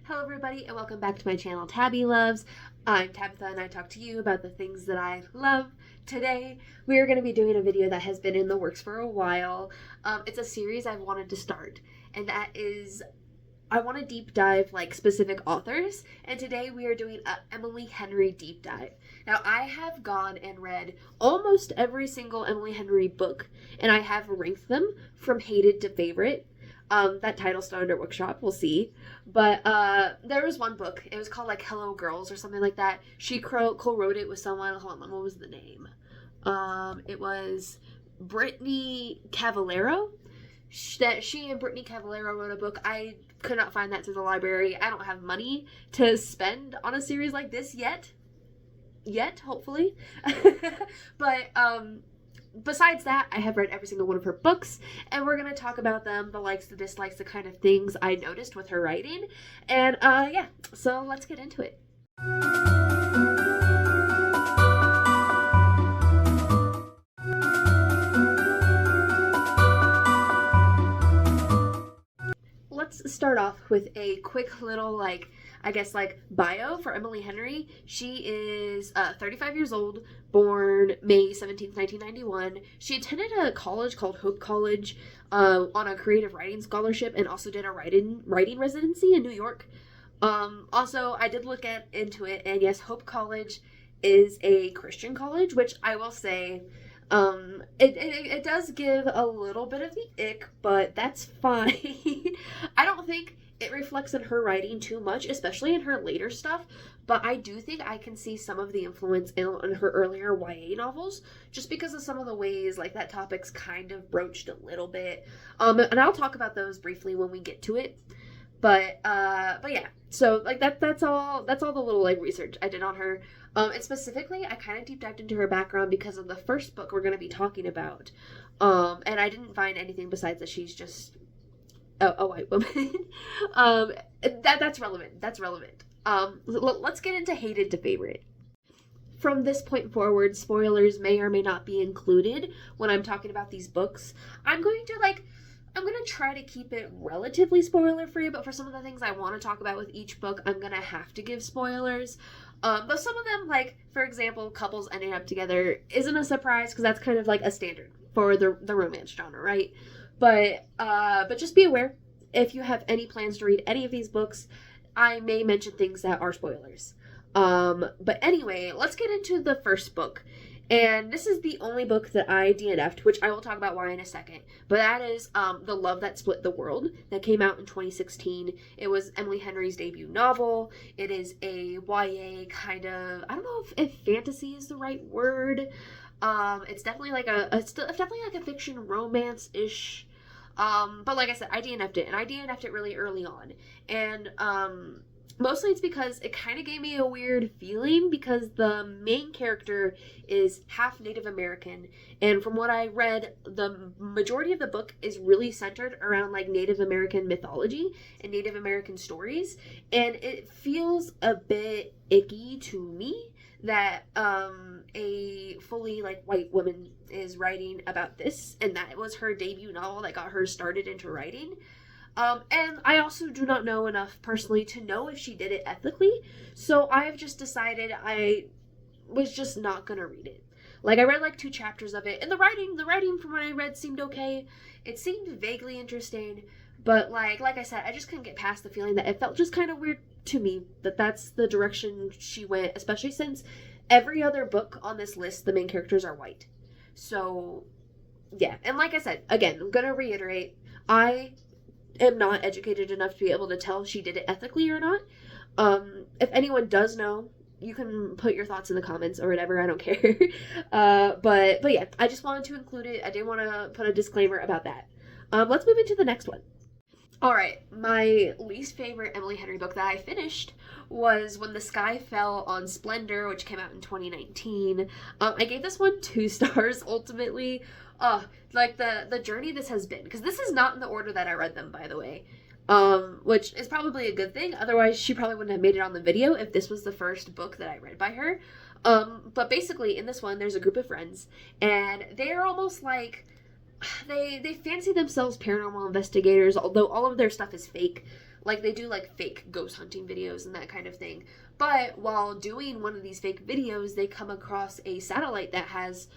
Hello everybody and welcome back to my channel Tabby Loves. I'm Tabitha and I talk to you about the things that I love. Today we are going to be doing a video that has been in the works for a while. It's a series I've wanted to start, and that is I want to deep dive like specific authors, and today we are doing a Emily Henry deep dive. Now I have gone and read almost every single Emily Henry book, and I have ranked them from hated to favorite. That title's still under workshop, we'll see. But there was one book, it was called like Hello Girls or something like that. She co-wrote it with someone, hold on, what was the name? It was Brittany Cavallero. She and Brittany Cavallero wrote a book. I could not find that through the library. I don't have money to spend on a series like this yet, hopefully. But besides that, I have read every single one of her books, and we're going to talk about them, the likes, the dislikes, the kind of things I noticed with her writing. And yeah, so let's get into it. Let's start off with a quick little, bio for Emily Henry. She is 35 years old, born May 17th, 1991. She attended a college called Hope College on a creative writing scholarship, and also did a writing residency in New York. Also, I did look into it, and yes, Hope College is a Christian college, which I will say, it does give a little bit of the ick, but that's fine. I don't think it reflects in her writing too much, especially in her later stuff, but I do think I can see some of the influence in her earlier YA novels, just because of some of the ways like that topic's kind of broached a little bit. And I'll talk about those briefly when we get to it. But yeah, so like that's all the little like research I did on her. And specifically, I kind of deep dived into her background because of the first book we're going to be talking about. And I didn't find anything besides that she's just a white woman. That's relevant. Let's get into hated to favorite. From this point forward, spoilers may or may not be included when I'm talking about these books. I'm going to try to keep it relatively spoiler free, but for some of the things I want to talk about with each book, I'm going to have to give spoilers. Though some of them, like, for example, couples ending up together isn't a surprise, because that's kind of like a standard for the romance genre, right? But just be aware, if you have any plans to read any of these books, I may mention things that are spoilers. But anyway, let's get into the first book. And this is the only book that I DNF'd, which I will talk about why in a second. But that is The Love That Split the World, that came out in 2016. It was Emily Henry's debut novel. It is a YA kind of, I don't know if fantasy is the right word. It's definitely like a fiction romance-ish. But like I said, I DNF'd it, and I DNF'd it really early on. And mostly it's because it kind of gave me a weird feeling, because the main character is half Native American, and from what I read, the majority of the book is really centered around like Native American mythology and Native American stories, and it feels a bit icky to me that a fully like white woman is writing about this, and that was her debut novel that got her started into writing. And I also do not know enough personally to know if she did it ethically, so I've just decided I was just not gonna read it. Like, I read like 2 chapters of it, and the writing from what I read seemed okay. It seemed vaguely interesting, but like I said, I just couldn't get past the feeling that it felt just kind of weird to me that that's the direction she went, especially since every other book on this list, the main characters are white. So, yeah, and like I said, again, I'm gonna reiterate, I am not educated enough to be able to tell if she did it ethically or not. If anyone does know, you can put your thoughts in the comments or whatever, I don't care. But yeah, I just wanted to include it. I didn't want to put a disclaimer about that. Let's move into the next one. Alright, my least favorite Emily Henry book that I finished was When the Sky Fell on Splendor, which came out in 2019. I gave this one 2 stars ultimately. Like the journey this has been, because this is not in the order that I read them, by the way, which is probably a good thing. Otherwise, she probably wouldn't have made it on the video if this was the first book that I read by her. But basically, in this one, there's a group of friends, and they're almost like, they fancy themselves paranormal investigators, although all of their stuff is fake. Like, they do, like, fake ghost hunting videos and that kind of thing. But while doing one of these fake videos, they come across a satellite that has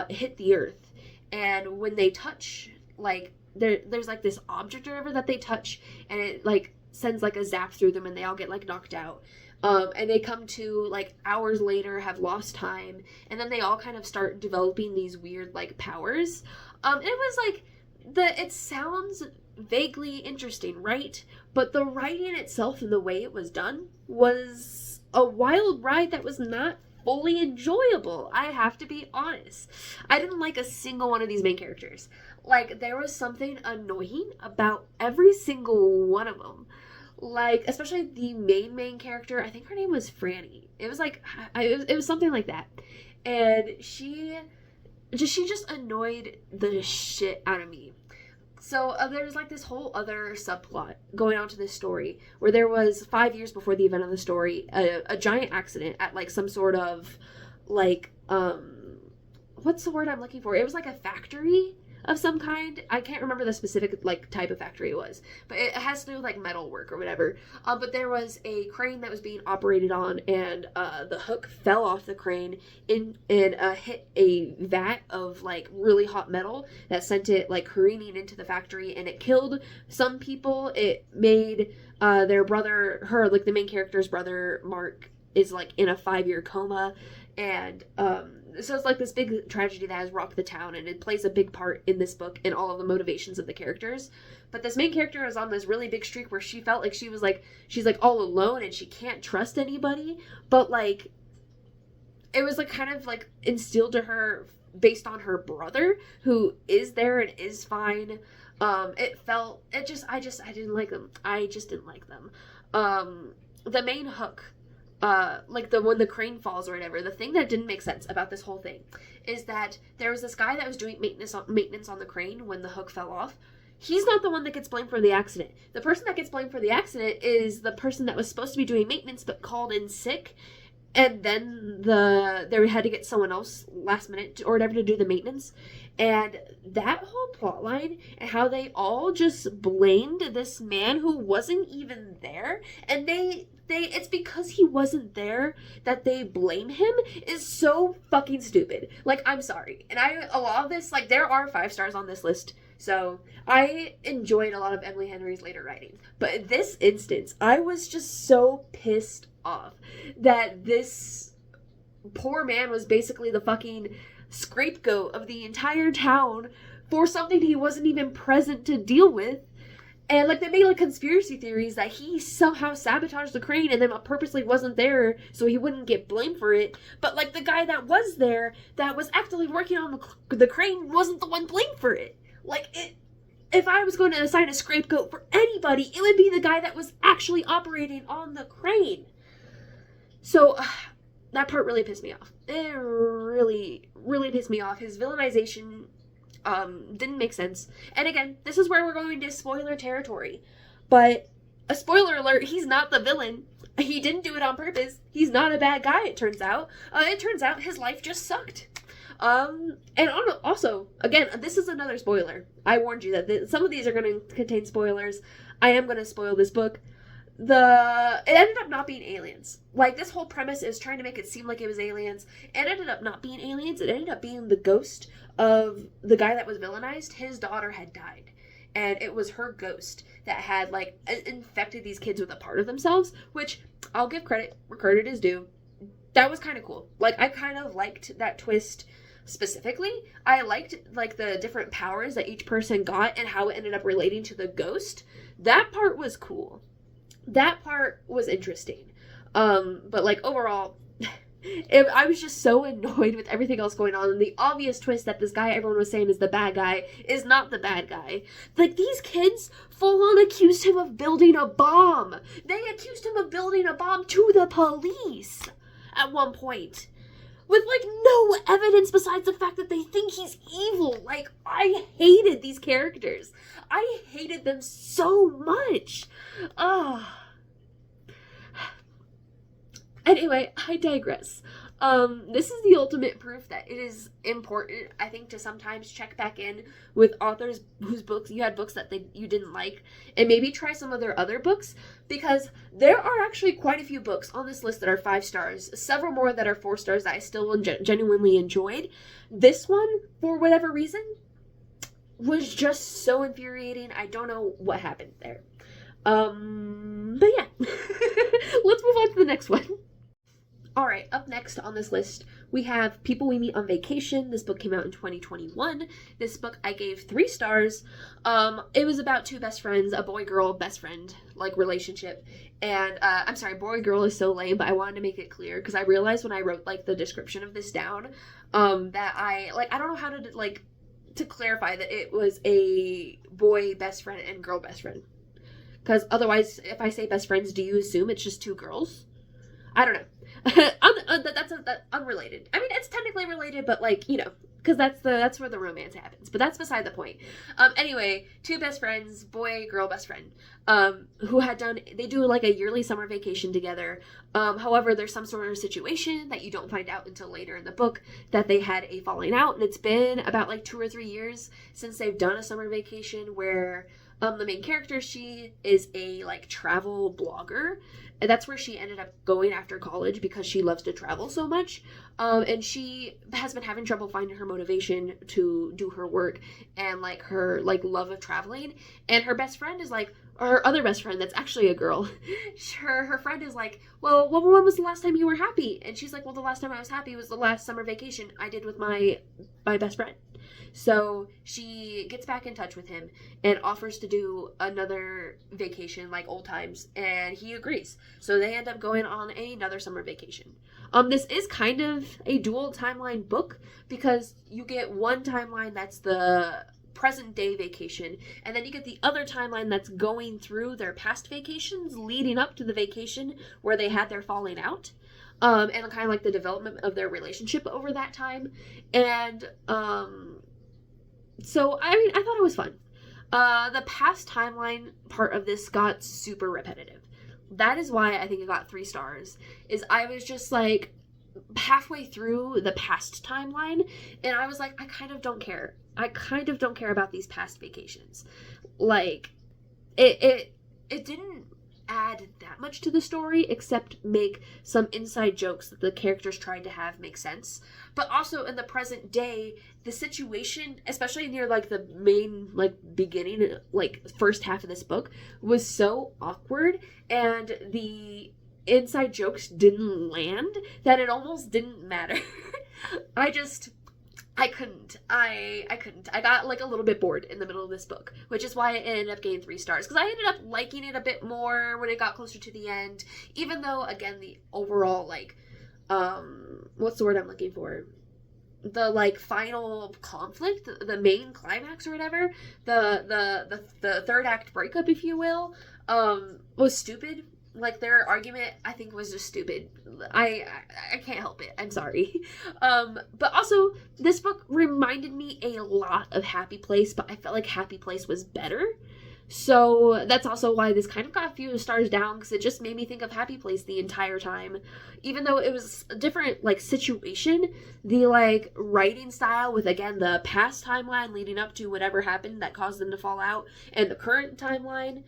hit the Earth. And when they touch, like, there's, like, this object or whatever that they touch, and it, like, sends, like, a zap through them, and they all get, like, knocked out. And they come to, like, hours later, have lost time, and then they all kind of start developing these weird, like, powers. It was, like, it sounds vaguely interesting, right? But the writing itself and the way it was done was a wild ride that was not fully enjoyable. I have to be honest. I didn't like a single one of these main characters. Like, there was something annoying about every single one of them. Like, especially the main character. I think her name was Franny. It was like, it was something like that. And she just annoyed the shit out of me. So there's like this whole other subplot going on to this story where there was 5 years before the event of the story, a giant accident at like some sort of like, what's the word I'm looking for? It was like a factory of some kind. I can't remember the specific like type of factory it was, but it has to do with like metal work or whatever. But there was a crane that was being operated on, and the hook fell off the crane and hit a vat of like really hot metal that sent it like careening into the factory, and it killed some people. It made their brother, like the main character's brother, Mark, is like in a 5-year coma, and so it's like this big tragedy that has rocked the town, and it plays a big part in this book and all of the motivations of the characters. But this main character is on this really big streak where she felt like she's like all alone and she can't trust anybody, but like it was like kind of like instilled to her based on her brother, who is there and is fine. I didn't like them. I just didn't like them. The main hook, like when the crane falls or whatever, the thing that didn't make sense about this whole thing is that there was this guy that was doing maintenance on the crane when the hook fell off. He's not the one that gets blamed for the accident. The person that gets blamed for the accident is the person that was supposed to be doing maintenance but called in sick, and then they had to get someone else last minute or whatever to do the maintenance. And that whole plot line and how they all just blamed this man who wasn't even there, and it's because he wasn't there that they blame him, is so fucking stupid. Like, I'm sorry. And a lot of this, like, there are 5 stars on this list, so I enjoyed a lot of Emily Henry's later writing. But in this instance, I was just so pissed off that this poor man was basically the fucking scapegoat of the entire town for something he wasn't even present to deal with. And, like, they made, like, conspiracy theories that he somehow sabotaged the crane and then purposely wasn't there so he wouldn't get blamed for it. But, like, the guy that was there, that was actively working on the crane, wasn't the one blamed for it. Like, if I was going to assign a scapegoat for anybody, it would be the guy that was actually operating on the crane. So, that part really pissed me off. It really, really pissed me off. His villainization didn't make sense. And again, this is where we're going into spoiler territory. But a spoiler alert, he's not the villain. He didn't do it on purpose. He's not a bad guy, it turns out. It turns out his life just sucked. And also, again, this is another spoiler. I warned you that some of these are going to contain spoilers. I am going to spoil this book. It ended up not being aliens. Like, this whole premise is trying to make it seem like it was aliens. It ended up not being aliens. It ended up being the ghost of the guy that was villainized. His daughter had died, and it was her ghost that had, like, infected these kids with a part of themselves, which I'll give credit where credit is due. That was kind of cool. Like, I kind of liked that twist specifically. I liked, like, the different powers that each person got and how it ended up relating to the ghost. That part was cool. That part was interesting. But, like, overall, I was just so annoyed with everything else going on. And the obvious twist that this guy everyone was saying is the bad guy is not the bad guy. Like, these kids full on accused him of building a bomb. They accused him of building a bomb to the police at one point, with, like, no evidence besides the fact that they think he's evil. Like, I hated these characters. I hated them so much. Anyway, I digress. This is the ultimate proof that it is important, I think, to sometimes check back in with authors whose books you had books that you didn't like, and maybe try some of their other books, because there are actually quite a few books on this list that are 5 stars, several more that are 4 stars that I still genuinely enjoyed. This one, for whatever reason, was just so infuriating. I don't know what happened there. But yeah. Let's move on to the next one. Alright, up next on this list, we have People We Meet on Vacation. This book came out in 2021. This book I gave 3 stars. It was about 2 best friends, a boy-girl best friend, like, relationship. And, I'm sorry, boy-girl is so lame, but I wanted to make it clear, because I realized when I wrote, like, the description of this down, that I don't know how to, like, to clarify that it was a boy best friend and girl best friend. Because otherwise, if I say best friends, do you assume it's just 2 girls? I don't know. That's unrelated. I mean, it's technically related, but, like, you know, because that's where the romance happens. But that's beside the point. Anyway, 2 best friends, boy, girl, best friend, they do like a yearly summer vacation together. However, there's some sort of situation that you don't find out until later in the book that they had a falling out, and it's been about like 2 or 3 years since they've done a summer vacation where the main character, she is a like travel blogger. And that's where she ended up going after college because she loves to travel so much. And she has been having trouble finding her motivation to do her work and like her like love of traveling. And her best friend is like, or her other best friend that's actually a girl, her friend is like, well, when was the last time you were happy? And she's like, well, the last time I was happy was the last summer vacation I did with my best friend. So she gets back in touch with him and offers to do another vacation like old times, and he agrees. So they end up going on another summer vacation. This is kind of a dual timeline book because you get one timeline that's the present day vacation, and then you get the other timeline that's going through their past vacations leading up to the vacation where they had their falling out. And kind of like the development of their relationship over that time. And so, I mean, I thought it was fun. The past timeline part of this got super repetitive. That is why I think it got 3 stars, is I was just like halfway through the past timeline, and I was like, I kind of don't care. I kind of don't care about these past vacations. Like, it didn't add that much to the story except make some inside jokes that the characters tried to have make sense. But also in the present day, the situation, especially near like the main like beginning, like first half of this book, was so awkward and the inside jokes didn't land that it almost didn't matter. I couldn't. I got like a little bit bored in the middle of this book, which is why it ended up getting 3 stars. Because I ended up liking it a bit more when it got closer to the end, even though, again, the overall, like, what's the word I'm looking for? The, like, final conflict, the main climax or whatever, the third act breakup, if you will, was stupid. Like, their argument, I think, was just stupid. I can't help it. I'm sorry. But also, this book reminded me a lot of Happy Place, but I felt like Happy Place was better. So that's also why this kind of got a few stars down, because it just made me think of Happy Place the entire time. Even though it was a different, like, situation, the, like, writing style with, again, the past timeline leading up to whatever happened that caused them to fall out, and the current timeline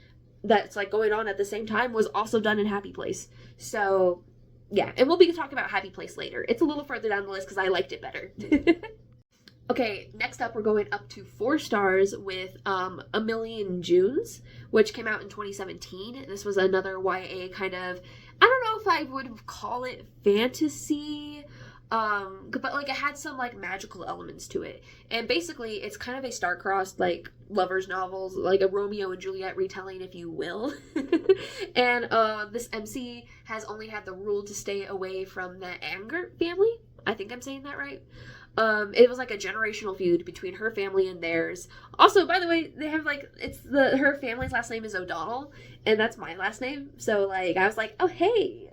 that's like going on at the same time was also done in Happy Place. So yeah, and we'll be talking about Happy Place later. It's a little further down the list because I liked it better. Okay, next up we're going up to 4 stars with A Million Junes, which came out in 2017. This was another YA kind of, I don't know if I would call it fantasy, but like it had some like magical elements to it, and basically it's kind of a star-crossed like lovers novels, like a Romeo and Juliet retelling, if you will. And this MC has only had the rule to stay away from the Angert family. I think I'm saying that right. It was like a generational feud between her family and theirs. Also, by the way, they have like, her family's last name is O'Donnell, and that's my last name, so like I was like, oh hey.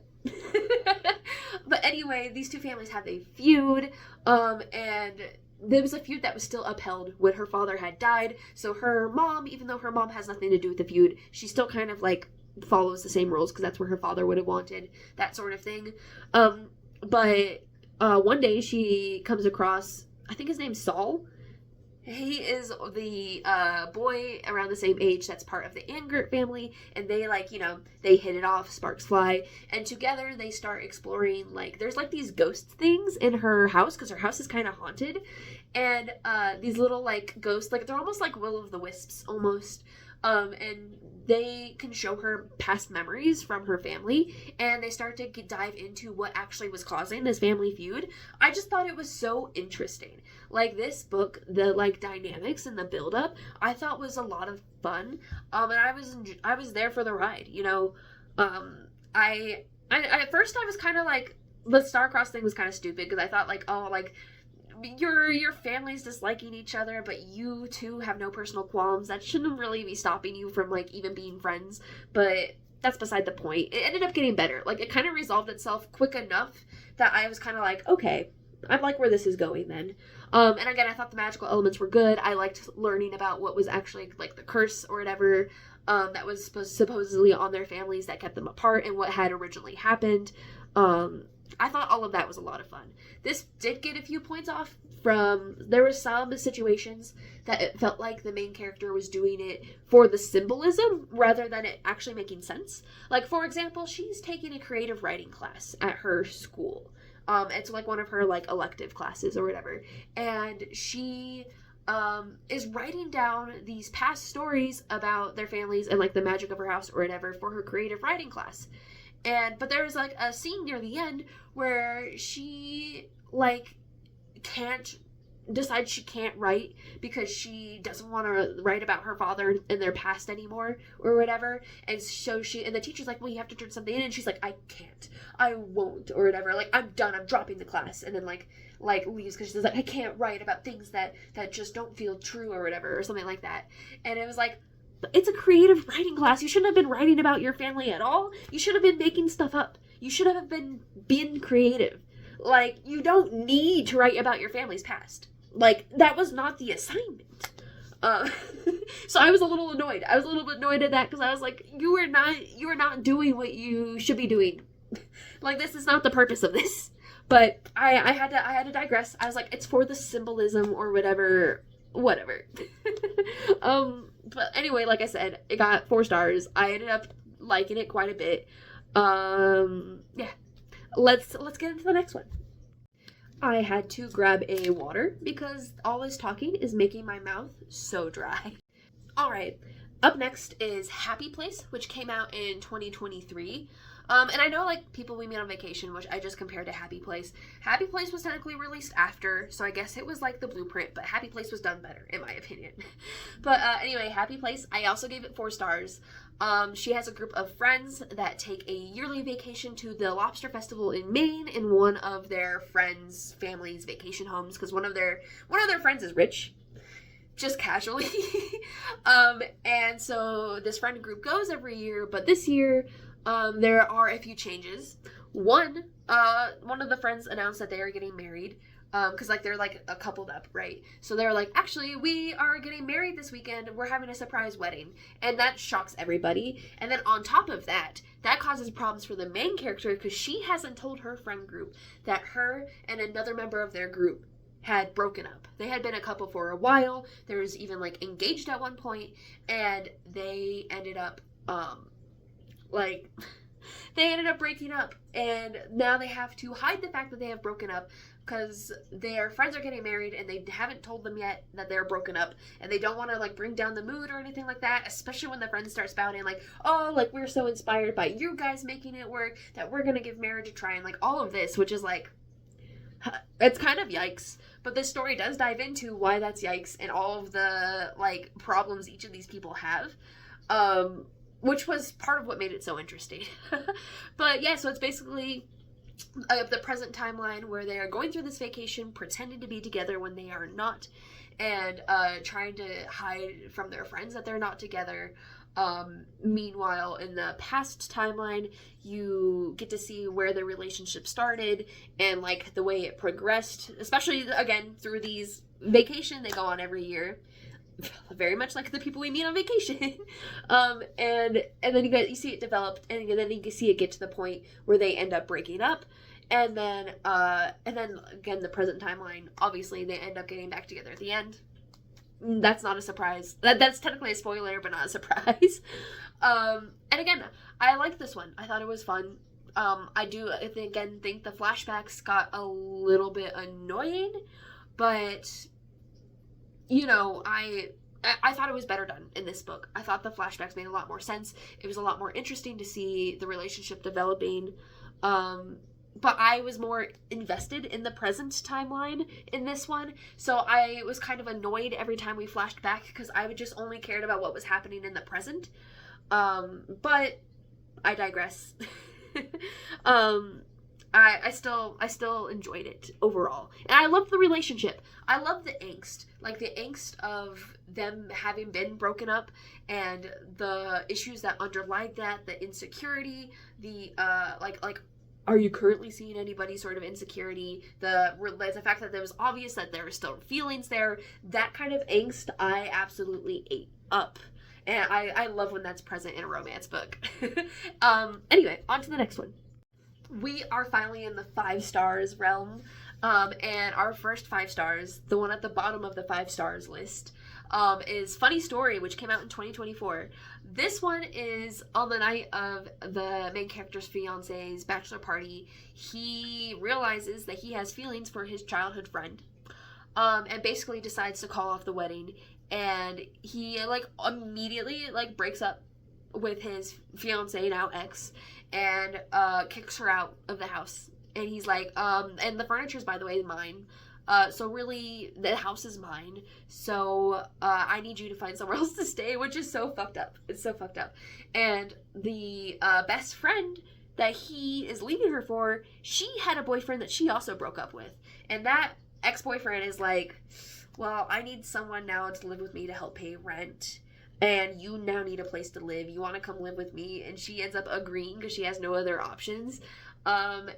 But anyway, these 2 families have a feud, and there was a feud that was still upheld when her father had died. So her mom, even though her mom has nothing to do with the feud, she still kind of like follows the same rules because that's where her father would have wanted, that sort of thing. But one day she comes across, I think his name's Saul. He is the boy around the same age that's part of the Angert family, and they, like, you know, they hit it off, sparks fly, and together they start exploring, like, there's, like, these ghost things in her house, because her house is kind of haunted, and these little, like, ghosts, like, they're almost like will-o'-the-wisps, almost, and they can show her past memories from her family, and they start to dive into what actually was causing this family feud. I just thought it was so interesting. Like, this book, the, like, dynamics and the build-up, I thought was a lot of fun, and I was there for the ride, you know. I at first I was kind of like, the star-crossed thing was kind of stupid, because I thought, like, oh, like, your family's disliking each other, but you two have no personal qualms. That shouldn't really be stopping you from, like, even being friends. But that's beside the point. It ended up getting better. Like, it kind of resolved itself quick enough that I was kind of like, okay, I like where this is going then. And again, I thought the magical elements were good. I liked learning about what was actually, like, the curse or whatever that was supposedly on their families that kept them apart, and what had originally happened. I thought all of that was a lot of fun. This did get a few points off from, there were some situations that it felt like the main character was doing it for the symbolism rather than it actually making sense. Like, for example, she's taking a creative writing class at her school. It's like one of her, like, elective classes or whatever. And she is writing down these past stories about their families and, like, the magic of her house or whatever for her creative writing class. But there's, like, a scene near the end where she, like, decides she can't write because she doesn't want to write about her father and their past anymore or whatever. And so and the teacher's like, well, you have to turn something in. And she's like, I can't, I won't, or whatever. Like, I'm done, I'm dropping the class. And then, like leaves because she says, like, I can't write about things that just don't feel true or whatever, or something like that. And it was like, it's a creative writing class. You shouldn't have been writing about your family at all. You should have been making stuff up. You should have been being creative. Like, you don't need to write about your family's past. Like, that was not the assignment. So I was a little annoyed. I was a little bit annoyed at that because I was like, you are not doing what you should be doing. Like, this is not the purpose of this. But I had to digress. I was like, it's for the symbolism or whatever. But anyway, like I said, it got 4 stars. I ended up liking it quite a bit. Yeah. Let's get into the next one. I had to grab a water because all this talking is making my mouth so dry. Alright, up next is Happy Place, which came out in 2023. And I know, like, People We Meet on Vacation, which I just compared to Happy Place. Happy Place was technically released after, so I guess it was like the blueprint, but Happy Place was done better, in my opinion. But anyway, Happy Place, I also gave it 4 stars. She has a group of friends that take a yearly vacation to the Lobster Festival in Maine in one of their friends' families' vacation homes, because one of their friends is rich. Just casually. And so this friend group goes every year, but this year, there are a few changes. One of the friends announced that they are getting married, because, like, they're, like, a coupled up, right? So they're like, actually, we are getting married this weekend. We're having a surprise wedding. And that shocks everybody. And then on top of that, that causes problems for the main character because she hasn't told her friend group that her and another member of their group had broken up. They had been a couple for a while. There was even, like, engaged at one point, and they ended up they ended up breaking up, and now they have to hide the fact that they have broken up because their friends are getting married and they haven't told them yet that they're broken up, and they don't want to, like, bring down the mood or anything like that, especially when the friends start spouting, like, oh, like, we're so inspired by you guys making it work that we're gonna give marriage a try, and, like, all of this, which is, like, it's kind of yikes. But this story does dive into why that's yikes and all of the, like, problems each of these people have. Which was part of what made it so interesting. But yeah, so it's basically the present timeline where they are going through this vacation, pretending to be together when they are not, and trying to hide from their friends that they're not together. Meanwhile, in the past timeline, you get to see where the relationship started and, like, the way it progressed, especially, again, through these vacation they go on every year. Very much like the People We Meet on Vacation. And then you see it develop, and then you see it get to the point where they end up breaking up, And then again, the present timeline, obviously they end up getting back together at the end. That's not a surprise. That's technically a spoiler, but not a surprise. And again, I liked this one. I thought it was fun. I think the flashbacks got a little bit annoying, but you know, I thought it was better done in this book. I thought the flashbacks made a lot more sense. It was a lot more interesting to see the relationship developing. But I was more invested in the present timeline in this one. So I was kind of annoyed every time we flashed back because I just only cared about what was happening in the present. But I digress. I still enjoyed it overall. And I loved the relationship. I loved the angst. Like the angst of them having been broken up and the issues that underlie that, the insecurity, the like are you currently seeing anybody sort of insecurity? The fact that it was obvious that there were still feelings there. That kind of angst I absolutely ate up. And I love when that's present in a romance book. Anyway, on to the next one. We are finally in the 5 stars realm. And our first 5 stars, the one at the bottom of the 5 stars list, is Funny Story, which came out in 2024. This one is on the night of the main character's fiance's bachelor party. He realizes that he has feelings for his childhood friend, and basically decides to call off the wedding. And he immediately breaks up with his fiance, now ex, and kicks her out of the house. And he's like, and the furniture's, by the way, mine. So really, the house is mine. So I need you to find somewhere else to stay, which is so fucked up. It's so fucked up. And the best friend that he is leaving her for, she had a boyfriend that she also broke up with. And that ex-boyfriend is like, well, I need someone now to live with me to help pay rent. And you now need a place to live. You want to come live with me? And she ends up agreeing because she has no other options. And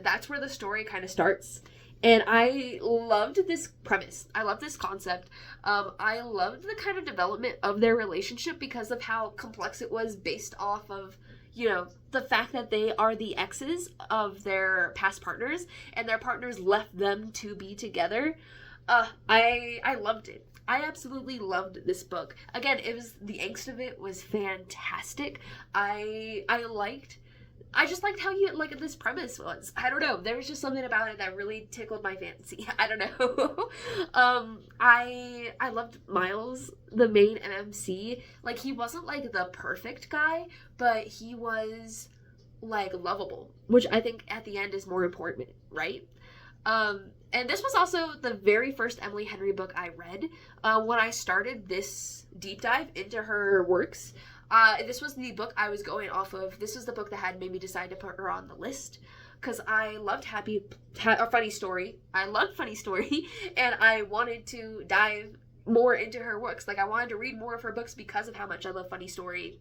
that's where the story kind of starts. And I loved this premise. I loved this concept. I loved the kind of development of their relationship because of how complex it was based off of, you know, the fact that they are the exes of their past partners and their partners left them to be together. I loved it. I absolutely loved this book. Again, the angst of it was fantastic. I just liked how this premise was. I don't know. There was just something about it that really tickled my fancy. I don't know. I loved Miles, the main MMC. Like, he wasn't the perfect guy, but he was lovable, which I think at the end is more important, right? And this was also the very first Emily Henry book I read. When I started this deep dive into her works, this was the book I was going off of. This was the book that had made me decide to put her on the list. Because I loved Funny Story. I loved Funny Story. And I wanted to dive more into her works. I wanted to read more of her books because of how much I love Funny Story.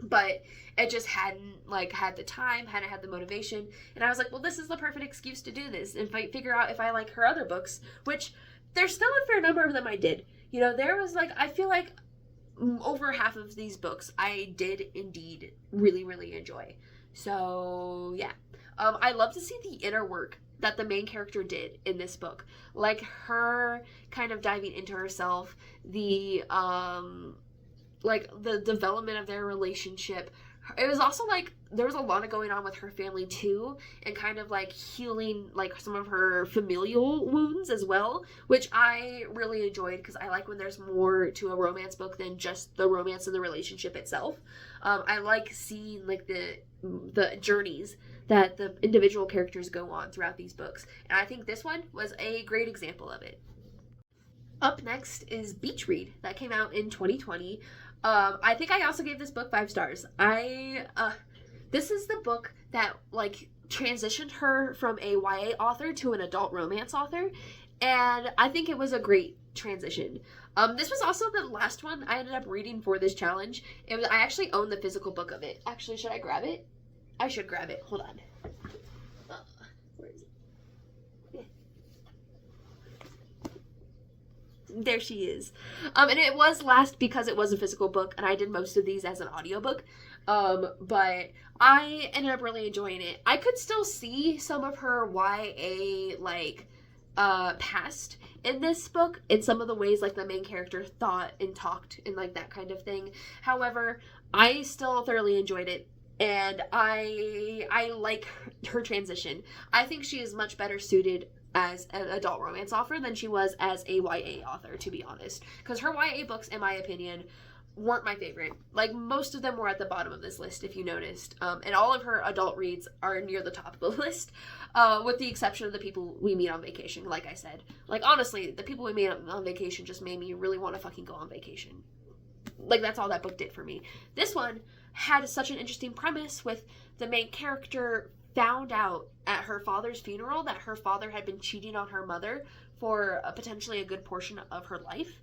But it just hadn't had the time, hadn't had the motivation. And I was like, well, this is the perfect excuse to do this and figure out if I like her other books, which there's still a fair number of them I did. You know, there was I feel like over half of these books I did indeed really, really enjoy. So yeah, I love to see the inner work that the main character did in this book, her kind of diving into herself, the development of their relationship. It was also there was a lot of going on with her family too, and kind of healing some of her familial wounds as well, which I really enjoyed because I like when there's more to a romance book than just the romance and the relationship itself. I like seeing the journeys that the individual characters go on throughout these books, and I think this one was a great example of it. Up next is Beach Read, that came out in 2020. I think I also gave this book 5 stars. This is the book that transitioned her from a YA author to an adult romance author, and I think it was a great transition. This was also the last one I ended up reading for this challenge. I actually own the physical book of it. Actually, should I grab it? I should grab it. Hold on. Where is it? Yeah. There she is. And it was last because it was a physical book, and I did most of these as an audiobook. But I ended up really enjoying it. I could still see some of her YA, like, past in this book, in some of the ways, like, the main character thought and talked and, like, that kind of thing. However, I still thoroughly enjoyed it, and I like her transition. I think she is much better suited as an adult romance author than she was as a YA author, to be honest. Because her YA books, in my opinion, weren't my favorite. Like, most of them were at the bottom of this list, if you noticed. And all of her adult reads are near the top of the list, with the exception of The People We Meet on Vacation, like I said. Like, honestly, The People We Meet on Vacation just made me really want to fucking go on vacation. Like, that's all that book did for me. This one had such an interesting premise with the main character found out at her father's funeral that her father had been cheating on her mother for potentially a good portion of her life.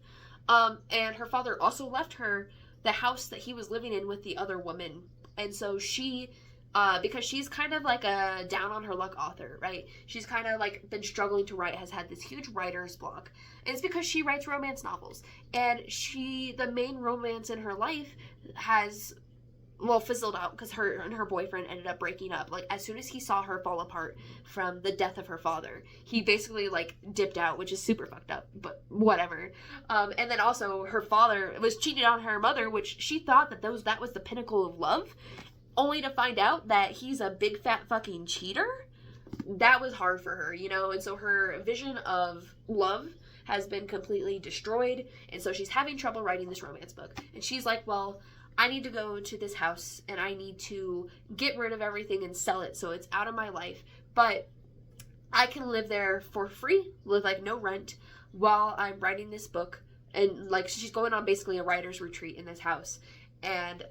And her father also left her the house that he was living in with the other woman. And so she, because she's kind of like a down on her luck author, right? She's kind of like been struggling to write, has had this huge writer's block. And it's because she writes romance novels. And the main romance in her life has, well, fizzled out because her and her boyfriend ended up breaking up. Like, as soon as he saw her fall apart from the death of her father, he basically, like, dipped out, which is super fucked up, but whatever. And then also her father was cheating on her mother, which she thought that that was the pinnacle of love, only to find out that he's a big fat fucking cheater. That was hard for her, you know. And so her vision of love has been completely destroyed, and so she's having trouble writing this romance book. And she's like, well, I need to go to this house and I need to get rid of everything and sell it so it's out of my life. But I can live there for free with, like, no rent while I'm writing this book. And, like, she's going on basically a writer's retreat in this house. And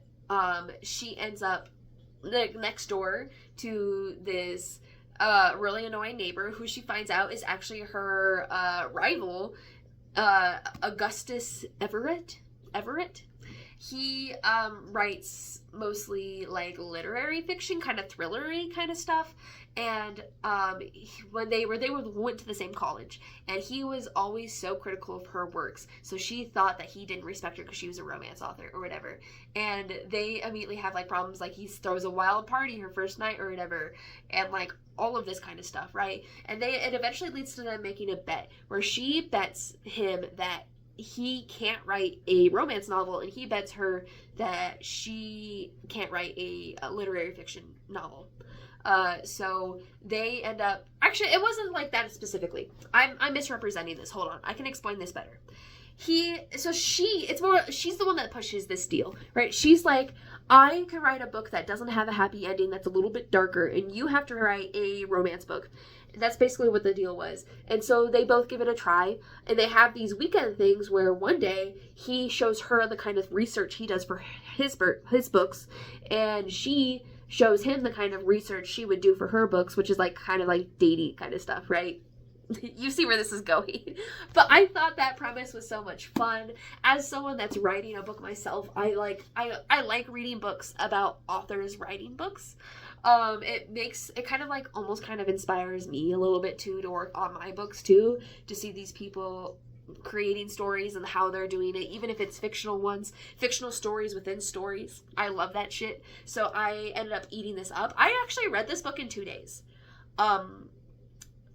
she ends up, like, next door to this really annoying neighbor who she finds out is actually her rival, Augustus Everett. He writes mostly, like, literary fiction, kind of thrillery kind of stuff. And when they went to the same college, and he was always so critical of her works, so she thought that he didn't respect her because she was a romance author or whatever. And they immediately have, like, problems, like, he throws a wild party her first night or whatever, and, like, all of this kind of stuff, right? And it eventually leads to them making a bet where she bets him that he can't write a romance novel, and he bets her that she can't write a literary fiction novel. So they end up, actually, it wasn't like that specifically. I'm misrepresenting this. Hold on. I can explain this better. She's the one that pushes this deal, right? She's like, I can write a book that doesn't have a happy ending, that's a little bit darker, and you have to write a romance book. That's basically what the deal was. And so they both give it a try, and they have these weekend things where one day he shows her the kind of research he does for his books, and she shows him the kind of research she would do for her books, which is like kind of like dating kind of stuff, right? You see where this is going. But I thought that premise was so much fun. As someone that's writing a book myself, I like reading books about authors writing books. It kind of like almost kind of inspires me a little bit too to work on my books too, to see these people creating stories and how they're doing it, even if it's fictional stories within stories. I love that shit. So I ended up eating this up. I actually read this book in 2 days.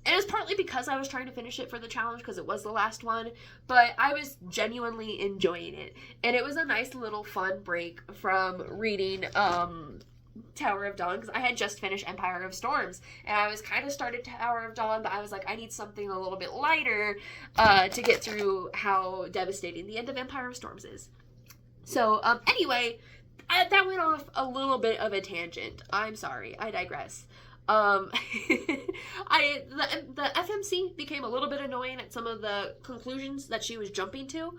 And it was partly because I was trying to finish it for the challenge because it was the last one, but I was genuinely enjoying it. And it was a nice little fun break from reading Tower of Dawn, because I had just finished Empire of Storms, and I was kind of started Tower of Dawn, but I was like, I need something a little bit lighter to get through how devastating the end of Empire of Storms is. So anyway, that went off a little bit of a tangent. I'm sorry, I digress. The FMC became a little bit annoying at some of the conclusions that she was jumping to.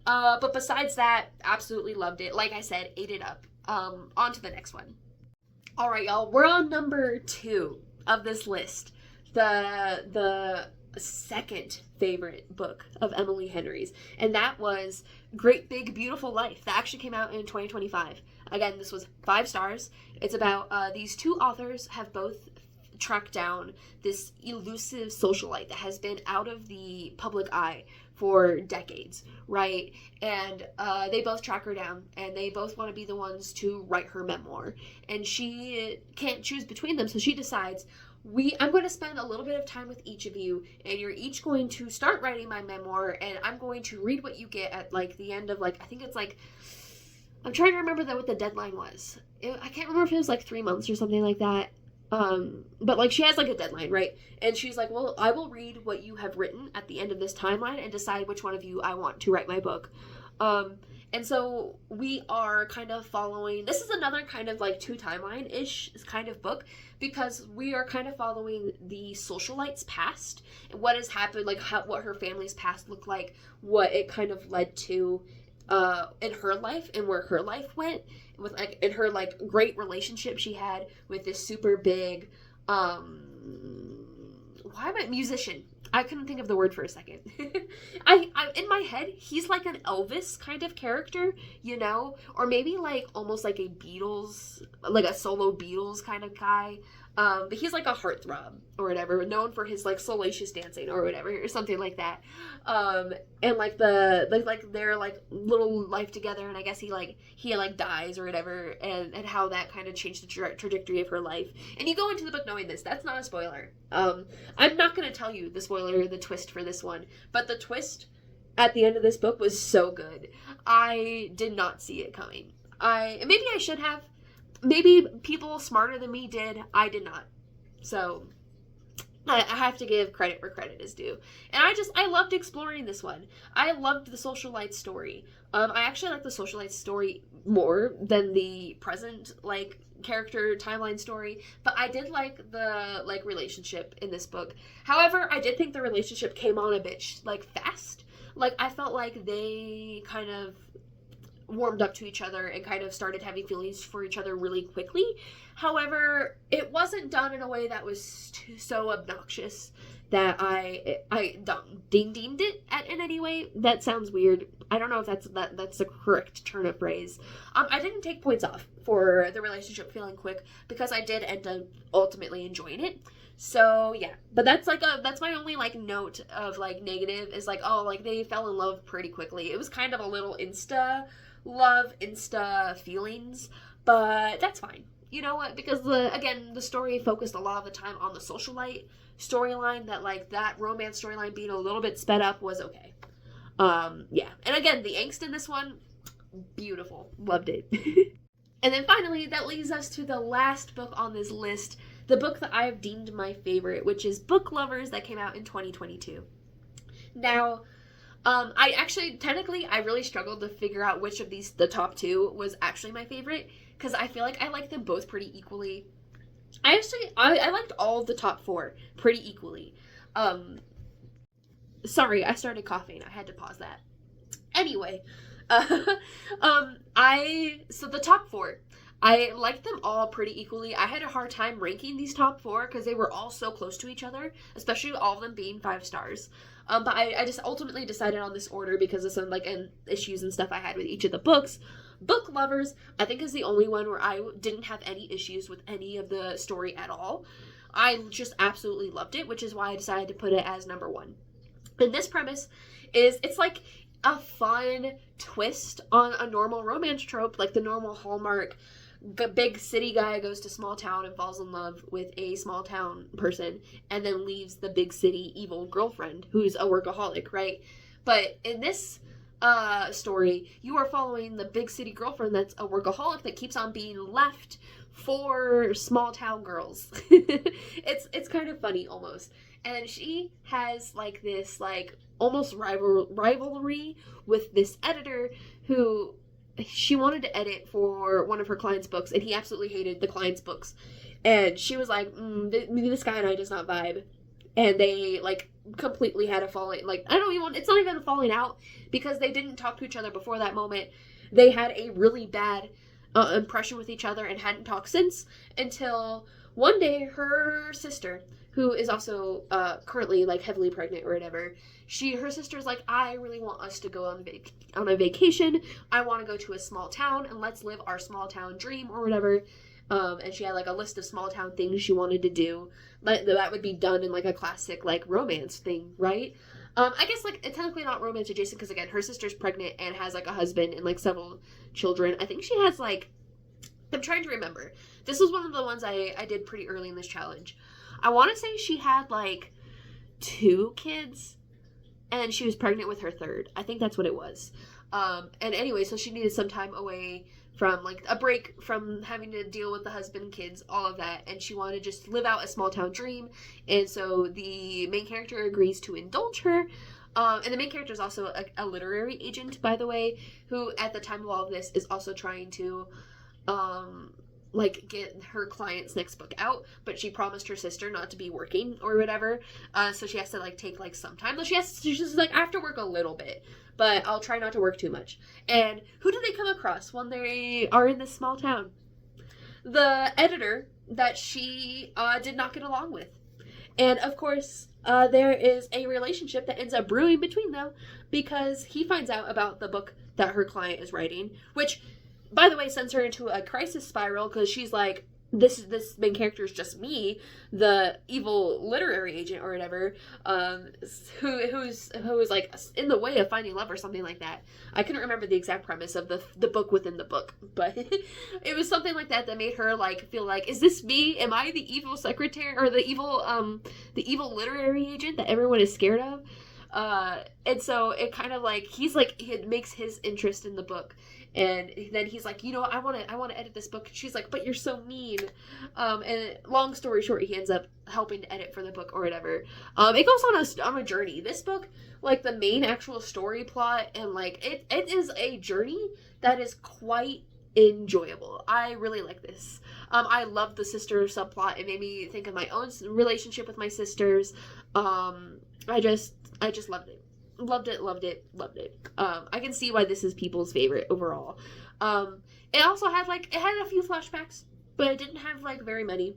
But besides that, absolutely loved it. Like I said, ate it up. On to the next one. All right, y'all. We're on number 2 of this list. The second favorite book of Emily Henry's. And that was Great Big Beautiful Life. That actually came out in 2025. Again, this was 5 stars. It's about these 2 authors have both tracked down this elusive socialite that has been out of the public eye for decades, right? And they both track her down, and they both want to be the ones to write her memoir. And she can't choose between them, so she decides, I'm going to spend a little bit of time with each of you, and you're each going to start writing my memoir, and I'm going to read what you get at, like, the end of, like, I think it's, like, I'm trying to remember what the deadline was. I can't remember if it was, like, 3 months or something like that. But, like, she has, like, a deadline, right? And she's like, well, I will read what you have written at the end of this timeline and decide which one of you I want to write my book. And so we are kind of following, this is another kind of like 2 timeline-ish kind of book, because we are kind of following the socialite's past, and what has happened, like what her family's past looked like, what it kind of led to in her life, and where her life went, with like in her like great relationship she had with this super big, musician. I couldn't think of the word for a second. I in my head, he's like an Elvis kind of character, you know? Or maybe like almost like a Beatles, like a solo Beatles kind of guy. But he's like a heartthrob or whatever, known for his like salacious dancing or whatever, or something like that. And like their like little life together, and I guess he dies or whatever, and how that kind of changed the trajectory of her life. And you go into the book knowing this. That's not a spoiler. I'm not going to tell you the twist for this one, but the twist at the end of this book was so good. I did not see it coming. Maybe I should have. Maybe people smarter than me did. I did not. So I have to give credit where credit is due. And I loved exploring this one. I loved the socialite story. I actually like the socialite story more than the present, like, character timeline story. But I did like the, like, relationship in this book. However, I did think the relationship came on a bit, like, fast. Like, I felt like they kind of warmed up to each other and kind of started having feelings for each other really quickly. However, it wasn't done in a way that was so obnoxious that I deemed it in any way. That sounds weird. I don't know if that's the correct turn of phrase. I didn't take points off for the relationship feeling quick, because I did end up ultimately enjoying it. So yeah, but that's my only like note of like negative is like, oh, like they fell in love pretty quickly. It was kind of a little insta feelings, but that's fine. You know what? Because the story focused a lot of the time on the socialite storyline, that romance storyline being a little bit sped up was okay. Yeah. And again, the angst in this one, beautiful. Loved it. And then finally, that leads us to the last book on this list, the book that I have deemed my favorite, which is Book Lovers, that came out in 2022. Now, I really struggled to figure out which of the top 2 was actually my favorite, because I feel like I like them both pretty equally. I liked all of the top 4 pretty equally. Sorry, I started coughing. I had to pause that. Anyway, so the top 4, I liked them all pretty equally. I had a hard time ranking these top 4 because they were all so close to each other, especially all of them being 5 stars. But I just ultimately decided on this order because of some like issues and stuff I had with each of the books. Book Lovers, I think, is the only one where I didn't have any issues with any of the story at all. I just absolutely loved it, which is why I decided to put it as number 1. And this premise is, it's like a fun twist on a normal romance trope, like the normal Hallmark big city guy goes to small town and falls in love with a small town person and then leaves the big city evil girlfriend who's a workaholic, right? But in this story, you are following the big city girlfriend that's a workaholic that keeps on being left for small town girls. It's kind of funny almost. And she has like this like almost rivalry with this editor who she wanted to edit for one of her clients' books, and he absolutely hated the client's books. And she was like, this guy and I does not vibe. And they like completely had a falling, like, it's not even a falling out, because they didn't talk to each other before that moment. They had a really bad impression with each other and hadn't talked since, until one day her sister, who is also currently like heavily pregnant or whatever, her sister's like, I really want us to go on a vacation. I want to go to a small town and let's live our small town dream or whatever. And she had like a list of small town things she wanted to do that would be done in like a classic like romance thing, right? I guess, like, it's technically not romance adjacent because, again, her sister's pregnant and has, like, a husband and, like, several children. I think she has, like, I'm trying to remember. This was one of the ones I did pretty early in this challenge. I want to say she had, like, 2 kids and she was pregnant with her 3rd. I think that's what it was. And anyway, so she needed some time away from, like, a break from having to deal with the husband, kids, all of that, and she wanted to just live out a small town dream, and so the main character agrees to indulge her, and the main character is also a literary agent, by the way, who, at the time of all of this, is also trying to, like, get her client's next book out, but she promised her sister not to be working or whatever, so she has to, like, take, like, some time. She's just, like, I have to work a little bit, but I'll try not to work too much. And who do they come across when they are in this small town? The editor that she did not get along with. And, of course, there is a relationship that ends up brewing between them because he finds out about the book that her client is writing, which, by the way, sends her into a crisis spiral because she's like, this main character is just me, the evil literary agent or whatever, who's like in the way of finding love or something like that. I couldn't remember the exact premise of the book within the book, but it was something like that made her like feel like, is this me? Am I the evil secretary or the evil literary agent that everyone is scared of? And so it kind of like, it makes his interest in the book. And then he's like, I want to edit this book. She's like, but you're so mean. And long story short, he ends up helping to edit for the book or whatever. It goes on a journey. This book, like the main actual story plot, and like it is a journey that is quite enjoyable. I really like this. I love the sister subplot. It made me think of my own relationship with my sisters. I just loved it. Loved it. I can see why this is people's favorite overall. It also had a few flashbacks, but it didn't have like very many.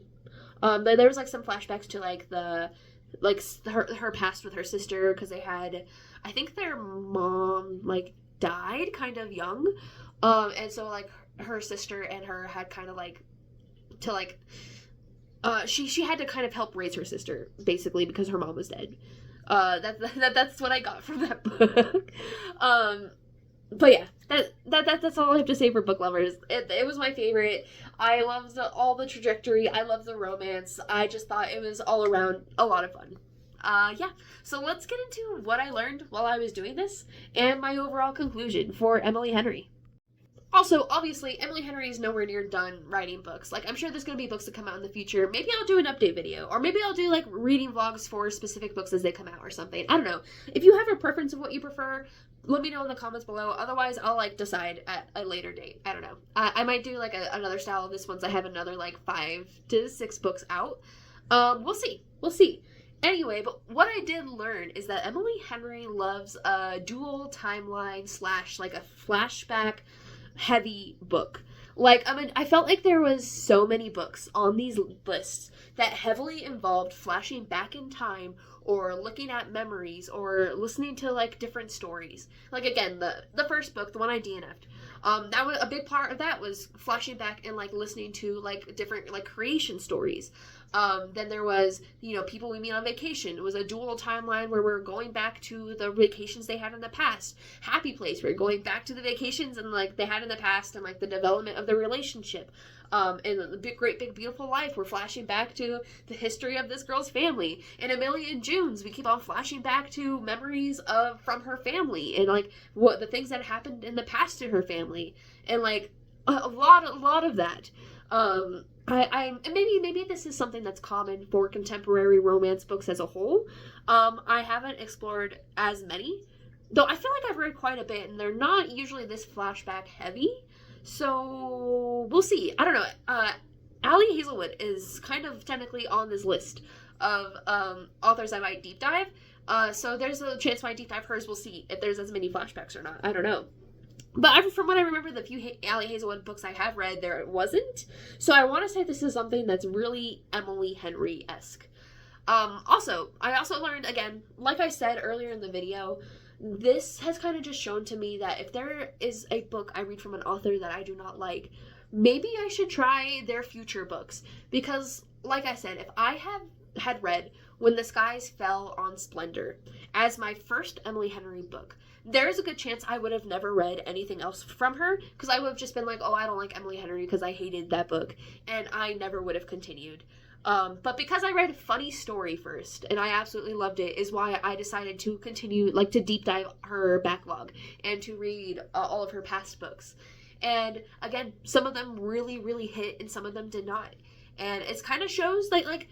There was like some flashbacks to like her past with her sister, because I think their mom like died kind of young, and so like her sister and her had kind of like to like she had to kind of help raise her sister basically because her mom was dead. That's what I got from that book. But yeah, that's all I have to say for book lovers. It was my favorite. I loved all the trajectory. I loved the romance. I just thought it was all around a lot of fun. Yeah. So let's get into what I learned while I was doing this and my overall conclusion for Emily Henry. Also, obviously, Emily Henry is nowhere near done writing books. Like, I'm sure there's going to be books that come out in the future. Maybe I'll do an update video. Or maybe I'll do, like, reading vlogs for specific books as they come out or something. I don't know. If you have a preference of what you prefer, let me know in the comments below. Otherwise, I'll, like, decide at a later date. I don't know. I might do, like, another style of this once I have another, like, 5 to 6 books out. We'll see. We'll see. Anyway, but what I did learn is that Emily Henry loves a dual timeline / like, a flashback heavy book. Like, I mean, I felt like there was so many books on these lists that heavily involved flashing back in time or looking at memories or listening to like different stories. Like, again, the first book, the one I DNF'd, that was a big part of that was flashing back and like listening to like different like creation stories. Then there was, People We Meet on Vacation. It was a dual timeline where we're going back to the vacations they had in the past. Happy Place, we're going back to the vacations and like they had in the past and like the development of the relationship. And the Great Big Beautiful Life, we're flashing back to the history of this girl's family. In A Million Junes, we keep on flashing back to memories from her family and like what the things that happened in the past to her family, and like a lot of that. Maybe this is something that's common for contemporary romance books as a whole. I haven't explored as many, though I feel like I've read quite a bit, and they're not usually this flashback heavy. So we'll see. I don't know. Allie Hazelwood is kind of technically on this list of authors I might deep dive. So there's a chance when I deep dive hers, we'll see if there's as many flashbacks or not. I don't know. But from what I remember, the few Allie Hazelwood books I have read, there it wasn't. So I want to say this is something that's really Emily Henry-esque. I also learned, again, like I said earlier in the video, this has kind of just shown to me that if there is a book I read from an author that I do not like, maybe I should try their future books. Because, like I said, if I have had read When the Skies Fell on Splendor as my first Emily Henry book. There's a good chance I would have never read anything else from her, because I would have just been like, oh, I don't like Emily Henry because I hated that book, and I never would have continued. But because I read Funny Story first, and I absolutely loved it, is why I decided to continue, like, to deep dive her backlog, and to read all of her past books. And, again, some of them really, really hit, and some of them did not. And it kind of shows that, like,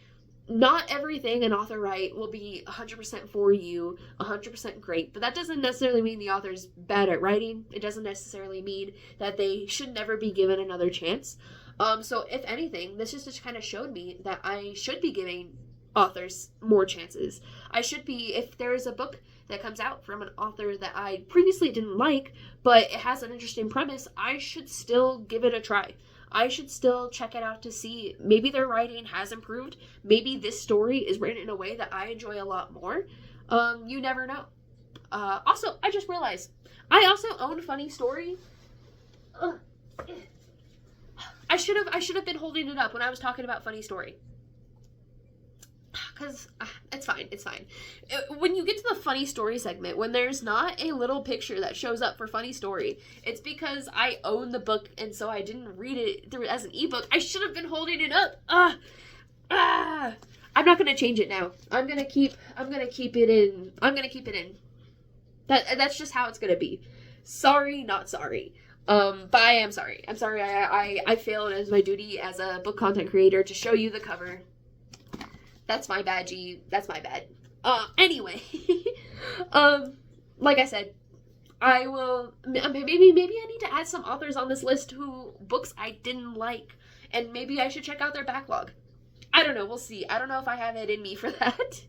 not everything an author write will be 100% for you, 100% great, but that doesn't necessarily mean the author's bad at writing. It doesn't necessarily mean that they should never be given another chance. So if anything, this just kind of showed me that I should be giving authors more chances. I should be, if there is a book that comes out from an author that I previously didn't like, but it has an interesting premise, I should still give it a try. I should still check it out to see maybe their writing has improved. Maybe this story is written in a way that I enjoy a lot more. You never know. Also, I just realized I also own Funny Story. I should have been holding it up when I was talking about Funny Story. Because it's fine. When you get to the Funny Story segment, when there's not a little picture that shows up for Funny Story, it's because I own the book, and so I didn't read it through as an ebook. I should have been holding it up. I'm not gonna change it now. I'm gonna keep it in. That's just how it's gonna be. Sorry, not sorry. But I am sorry. I'm sorry. I failed as my duty as a book content creator to show you the cover. That's my bad, G. That's my bad. Anyway. Like I said, I will, maybe I need to add some authors on this list who, books I didn't like, and maybe I should check out their backlog. I don't know, we'll see. I don't know if I have it in me for that.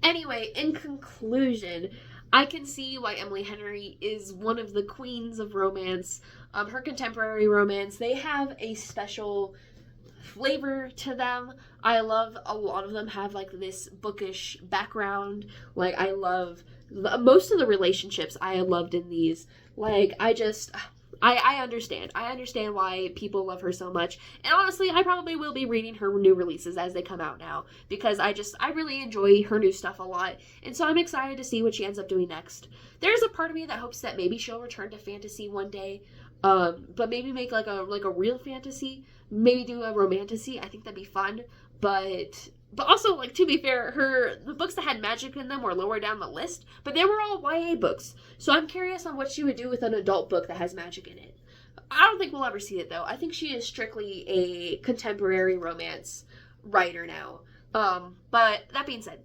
Anyway, in conclusion, I can see why Emily Henry is one of the queens of romance. Her contemporary romance, they have a special flavor to them. I love a lot of them have like this bookish background. Like I love most of the relationships I have loved in these. Like I understand why people love her so much. And honestly, I probably will be reading her new releases as they come out now, because I really enjoy her new stuff a lot. And so I'm excited to see what she ends up doing next. There's a part of me that hopes that maybe she'll return to fantasy one day. But maybe make like a real fantasy, maybe do a romantasy. I think that'd be fun. But also, like, to be fair, the books that had magic in them were lower down the list, but they were all YA books. So I'm curious on what she would do with an adult book that has magic in it. I don't think we'll ever see it though. I think she is strictly a contemporary romance writer now. But that being said,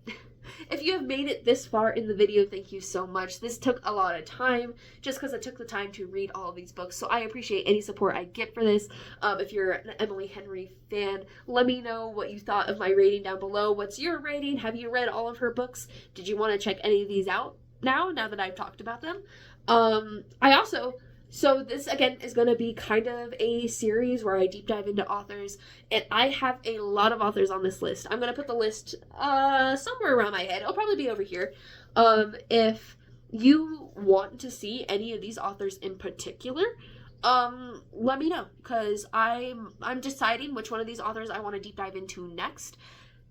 if you have made it this far in the video, thank you so much. This took a lot of time, just because I took the time to read all of these books, so I appreciate any support I get for this. If you're an Emily Henry fan, let me know what you thought of my rating down below. What's your rating? Have you read all of her books? Did you want to check any of these out now that I've talked about them? So this, again, is going to be kind of a series where I deep dive into authors, and I have a lot of authors on this list. I'm going to put the list somewhere around my head. It'll probably be over here. If you want to see any of these authors in particular, let me know, because I'm deciding which one of these authors I want to deep dive into next.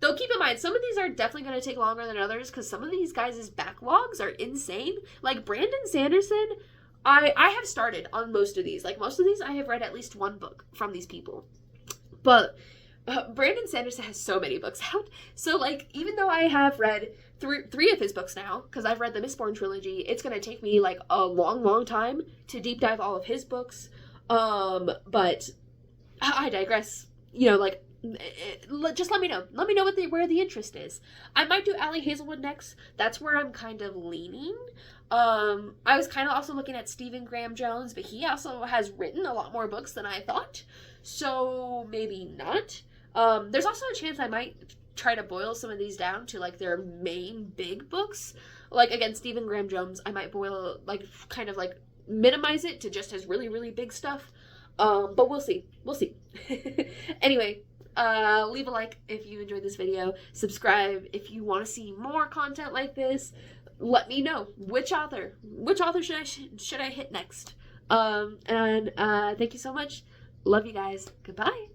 Though keep in mind, some of these are definitely going to take longer than others, because some of these guys' backlogs are insane. Like Brandon Sanderson, I have started on most of these. Like, most of these, I have read at least one book from these people. But Brandon Sanderson has so many books out. So, like, even though I have read three of his books now, because I've read the Mistborn trilogy, it's going to take me, like, a long, long time to deep dive all of his books. But I digress. You know, like, just let me know. Let me know where the interest is. I might do Ali Hazelwood next. That's where I'm kind of leaning. I was kind of also looking at Stephen Graham Jones, but he also has written a lot more books than I thought. So maybe not. There's also a chance I might try to boil some of these down to like their main big books. Like again, Stephen Graham Jones, I might boil kind of minimize it to just his really, really big stuff. But we'll see. Anyway, leave a like if you enjoyed this video. Subscribe if you want to see more content like this. Let me know which author should I hit next. And thank you so much. Love you guys. Goodbye.